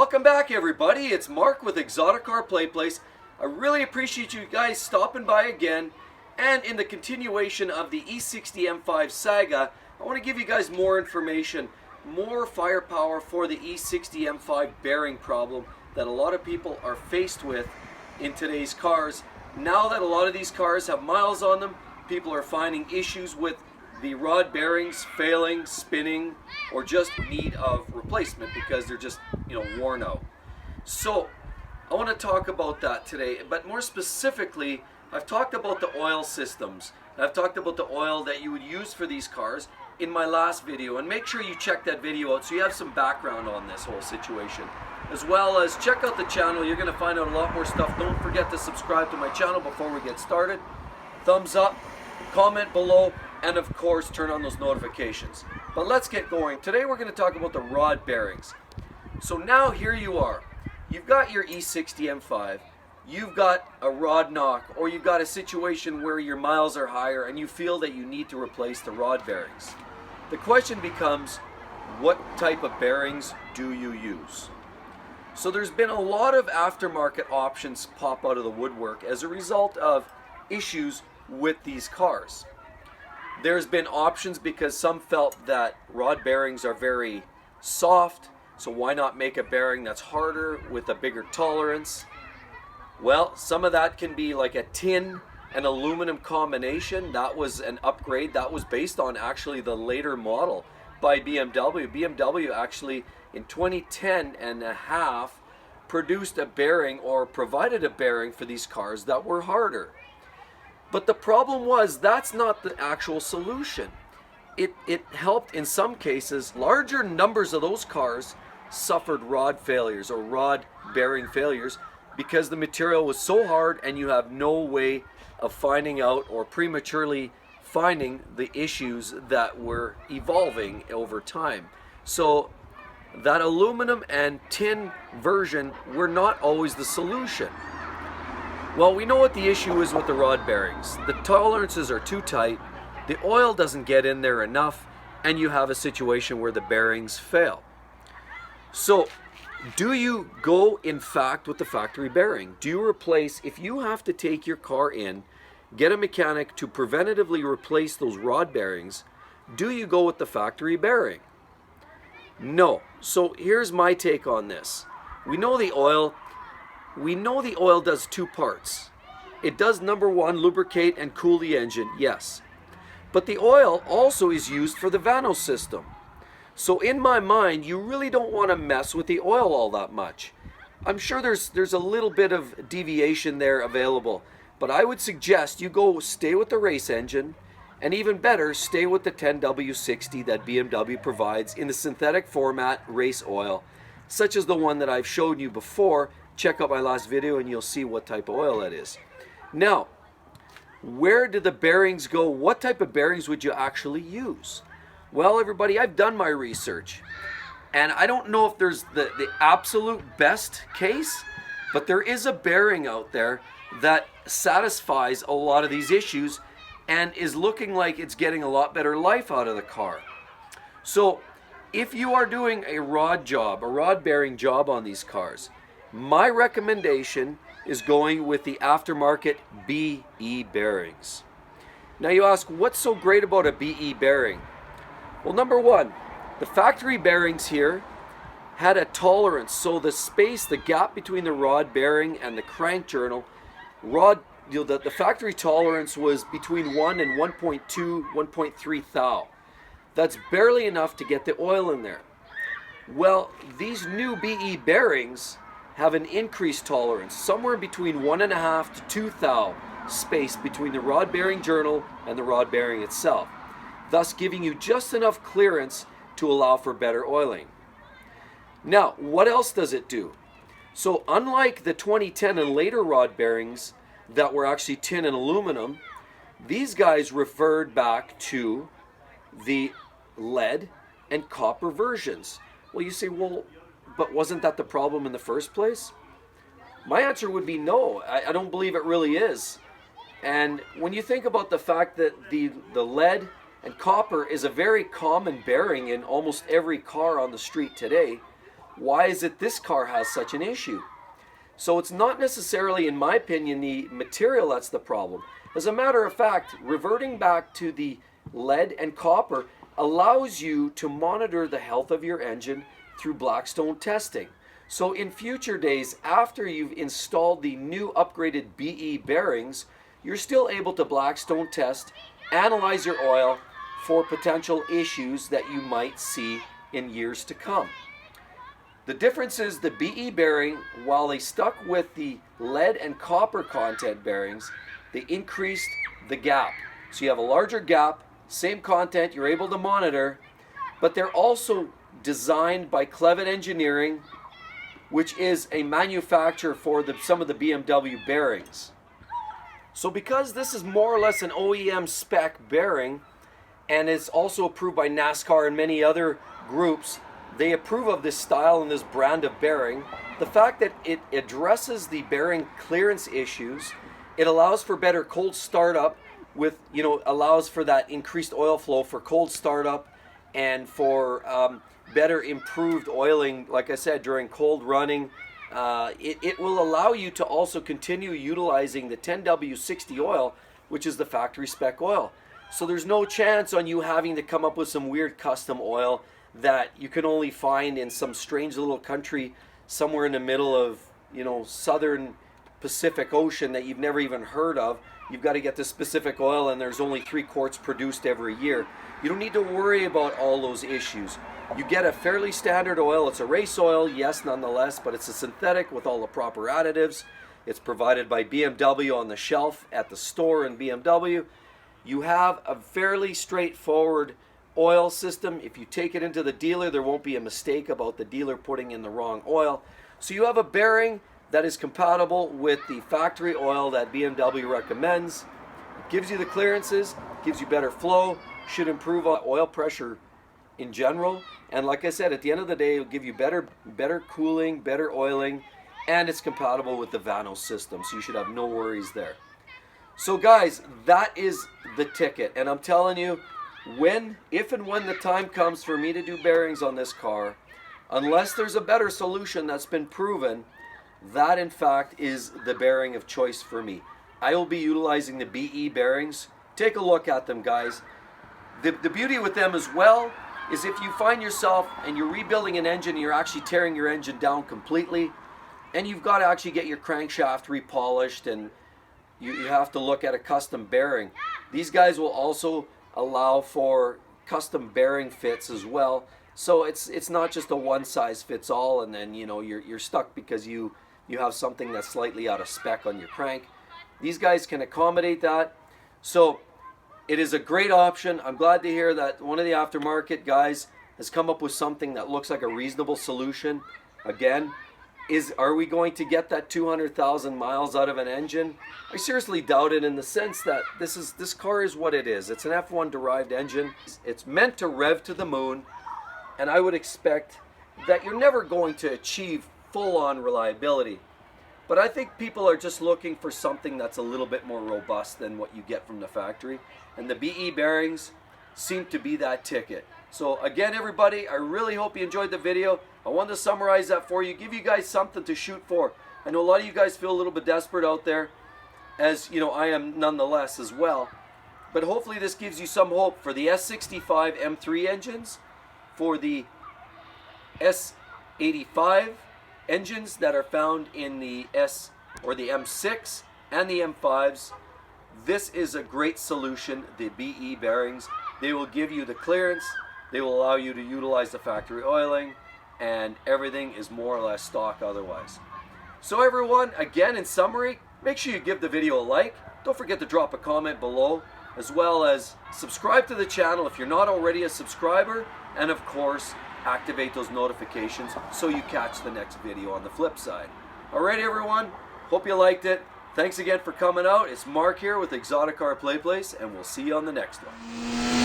Welcome back, everybody. It's Mark with ExoticCar PlayPlace. I really appreciate you guys stopping by again. And in the continuation of the E60 M5 saga, I want to give you guys more information, more firepower for the E60 M5 bearing problem that a lot of people are faced with in today's cars. Now that a lot of these cars have miles on them, people are finding issues with the rod bearings failing, spinning, or just need of replacement because they're just, worn out. So I want to talk about that today, but more specifically, I've talked about the oil systems. I've talked about the oil that you would use for these cars in my last video, and make sure you check that video out so you have some background on this whole situation. As well as check out the channel, you're going to find out a lot more stuff. Don't forget to subscribe to my channel before we get started. Thumbs up, comment below, and of course turn on those notifications. But let's get going. Today we're going to talk about the rod bearings. So now here you are. You've got your E60 M5. You've got a rod knock, or you've got a situation where your miles are higher and you feel that you need to replace the rod bearings. The question becomes, what type of bearings do you use? So there's been a lot of aftermarket options pop out of the woodwork as a result of issues with these cars. There's been options because some felt that rod bearings are very soft, so why not make a bearing that's harder with a bigger tolerance? Well, some of that can be like a tin and aluminum combination. That was an upgrade. That was based on actually the later model by BMW. BMW actually in 2010 and a half produced a bearing, or provided a bearing for these cars that were harder. But the problem was that's not the actual solution. It helped in some cases. Larger numbers of those cars suffered rod failures or rod bearing failures because the material was so hard and you have no way of finding out or prematurely finding the issues that were evolving over time. So that aluminum and tin version were not always the solution. Well, we know what the issue is with the rod bearings. The tolerances are too tight, the oil doesn't get in there enough, and you have a situation where the bearings fail. So, do you go in fact with the factory bearing? Do you replace, if you have to take your car in, get a mechanic to preventatively replace those rod bearings, do you go with the factory bearing? No. So here's my take on this. We know the oil does two parts. It does, number one, lubricate and cool the engine, yes. But the oil also is used for the Vanos system. So in my mind, you really don't want to mess with the oil all that much. I'm sure there's a little bit of deviation there available, but I would suggest you go stay with the race engine, and even better, stay with the 10W60 that BMW provides in the synthetic format race oil, such as the one that I've shown you before. Check out my last video and you'll see what type of oil that is. Now, where do the bearings go? What type of bearings would you actually use? Well, everybody, I've done my research, and I don't know if there's the absolute best case, but there is a bearing out there that satisfies a lot of these issues and is looking like it's getting a lot better life out of the car. So if you are doing a rod bearing job on these cars, my recommendation is going with the aftermarket BE bearings. Now you ask, what's so great about a BE bearing? Well, number one, the factory bearings here had a tolerance, so the space, the gap between the rod bearing and the crank journal, the factory tolerance was between 1 and 1.2, 1.3 thou. That's barely enough to get the oil in there. Well, these new BE bearings have an increased tolerance, somewhere between 1.5 to 2 thou space between the rod bearing journal and the rod bearing itself, thus giving you just enough clearance to allow for better oiling. Now, what else does it do? So unlike the 2010 and later rod bearings that were actually tin and aluminum, these guys referred back to the lead and copper versions. Well, you say, well, but wasn't that the problem in the first place? My answer would be no. I don't believe it really is. And when you think about the fact that the lead and copper is a very common bearing in almost every car on the street today, why is it this car has such an issue? So it's not necessarily, in my opinion, the material that's the problem. As a matter of fact, reverting back to the lead and copper allows you to monitor the health of your engine through Blackstone testing. So in future days, after you've installed the new upgraded BE bearings, you're still able to Blackstone test, analyze your oil for potential issues that you might see in years to come. The difference is the BE bearing, while they stuck with the lead and copper content bearings, they increased the gap. So you have a larger gap, same content, you're able to monitor, but they're also designed by Clevet Engineering, which is a manufacturer for some of the BMW bearings. So because this is more or less an OEM spec bearing, and it's also approved by NASCAR and many other groups, they approve of this style and this brand of bearing. The fact that it addresses the bearing clearance issues, it allows for better cold startup with, allows for that increased oil flow for cold startup and for better improved oiling, like I said, during cold running. It will allow you to also continue utilizing the 10W60 oil, which is the factory spec oil. So there's no chance on you having to come up with some weird custom oil that you can only find in some strange little country somewhere in the middle of, southern Pacific Ocean that you've never even heard of. You've got to get this specific oil and there's only 3 quarts produced every year. You don't need to worry about all those issues. You get a fairly standard oil. It's a race oil, yes, nonetheless, but it's a synthetic with all the proper additives. It's provided by BMW on the shelf at the store in BMW. You have a fairly straightforward oil system. If you take it into the dealer, there won't be a mistake about the dealer putting in the wrong oil. So you have a bearing that is compatible with the factory oil that BMW recommends. It gives you the clearances, gives you better flow, should improve oil pressure in general. And like I said, at the end of the day, it'll give you better cooling, better oiling, and it's compatible with the Vanos system, so you should have no worries there. So guys, that is the ticket, and I'm telling you, if and when the time comes for me to do bearings on this car, unless there's a better solution that's been proven, that in fact is the bearing of choice for me. I will be utilizing the BE bearings. Take a look at them, guys. The beauty with them as well is if you find yourself and you're rebuilding an engine and you're actually tearing your engine down completely, and you've got to actually get your crankshaft repolished and you have to look at a custom bearing. These guys will also allow for custom bearing fits as well. So it's not just a one size fits all and then you're stuck because you have something that's slightly out of spec on your crank. These guys can accommodate that. So it is a great option. I'm glad to hear that one of the aftermarket guys has come up with something that looks like a reasonable solution. Again, are we going to get that 200,000 miles out of an engine? I seriously doubt it, in the sense that this car is what it is. It's an F1 derived engine. It's meant to rev to the moon, and I would expect that you're never going to achieve full-on reliability. But I think people are just looking for something that's a little bit more robust than what you get from the factory, and the BE bearings seem to be that ticket. So again, everybody, I really hope you enjoyed the video. I wanted to summarize that for you, give you guys something to shoot for. I know a lot of you guys feel a little bit desperate out there, as I am nonetheless as well. But hopefully this gives you some hope for the S85 M3 engines, for the S85 engines that are found in the the M6 and the M5s. This is a great solution. The BE bearings, they will give you the clearance, they will allow you to utilize the factory oiling, and everything is more or less stock otherwise. So everyone, again, in summary, make sure you give the video a like. Don't forget to drop a comment below, as well as subscribe to the channel if you're not already a subscriber, and of course activate those notifications so you catch the next video on the flip side. Alright everyone, hope you liked it. Thanks again for coming out. It's Mark here with ExoticCar PlayPlace, and we'll see you on the next one.